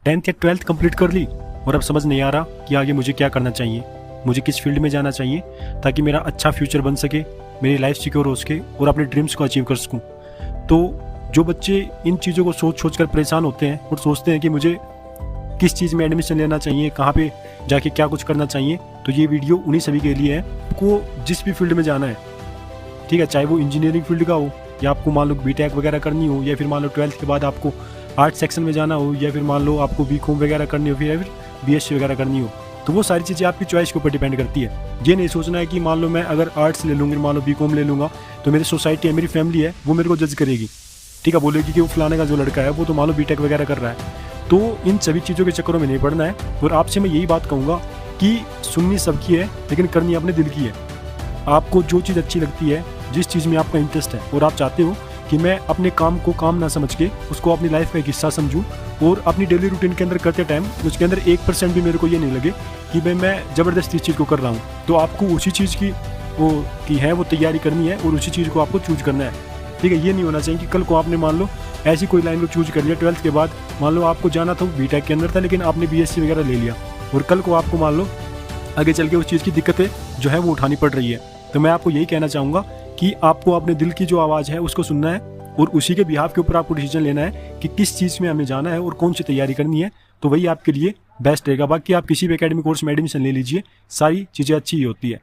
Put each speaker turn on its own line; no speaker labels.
10th या 12th complete कर ली और अब समझ नहीं आ रहा कि आगे मुझे क्या करना चाहिए, मुझे किस फील्ड में जाना चाहिए ताकि मेरा अच्छा फ्यूचर बन सके, मेरी लाइफ सिक्योर हो सके और अपने ड्रीम्स को अचीव कर सकूं। तो जो बच्चे इन चीज़ों को सोच कर परेशान होते हैं और सोचते हैं कि मुझे किस चीज़ में एडमिशन लेना चाहिए, कहाँ पे जाके क्या कुछ करना चाहिए, तो ये वीडियो उन्हीं सभी के लिए है। आपको जिस भी फील्ड में जाना है, ठीक है, चाहे वो इंजीनियरिंग फील्ड का हो या आपको मान लो बीटेक वगैरह करनी हो, या फिर मान लो 12th के बाद आपको आर्ट सेक्शन में जाना हो, या फिर मान लो आपको बीकॉम वगैरह करनी हो, या फिर बीएससी वगैरह करनी हो, तो वो सारी चीज़ें आपकी चॉइस के ऊपर डिपेंड करती है। ये नहीं सोचना है कि मान लो मैं अगर आर्ट्स ले लूँगी, मान लो बीकॉम ले लूँगा, तो मेरी सोसाइटी है, मेरी फैमिली है, वो मेरे को जज करेगी, ठीक है, बोलेगी कि वो फलाने का जो लड़का है वो तो मान लो बीटेक वगैरह कर रहा है। तो इन सभी चीज़ों के चक्करों में नहीं पड़ना है। और आपसे मैं यही बात कहूँगा कि सुननी सबकी है लेकिन करनी अपने दिल की है। आपको जो चीज़ अच्छी लगती है, जिस चीज़ में आपका इंटरेस्ट है और आप चाहते हो कि मैं अपने काम को काम ना समझ के उसको अपनी लाइफ का एक हिस्सा समझूं और अपनी डेली रूटीन के अंदर करते टाइम उसके अंदर 1% भी मेरे को ये नहीं लगे कि भाई मैं ज़बरदस्ती इस चीज़ को कर रहा हूँ, तो आपको उसी चीज़ की वो तैयारी करनी है और उसी चीज़ को आपको चूज करना है, ठीक है। ये नहीं होना चाहिए कि कल को आपने मान लो ऐसी कोई लाइन को चूज कर लिया 12th के बाद, मान लो आपको जाना था बीटेक के अंदर था लेकिन आपने बीएससी वगैरह ले लिया और कल को आपको मान लो आगे चल के उस चीज़ की दिक्कतें जो है वो उठानी पड़ रही है। तो मैं आपको यही कहना चाहूँगा कि आपको अपने दिल की जो आवाज़ है उसको सुनना है और उसी के बिहाफ के ऊपर आपको डिसीजन लेना है कि किस चीज़ में हमें जाना है और कौन सी तैयारी करनी है, तो वही आपके लिए बेस्ट रहेगा। बाकी आप किसी भी एकेडमिक कोर्स में एडमिशन ले लीजिए, सारी चीज़ें अच्छी ही होती है।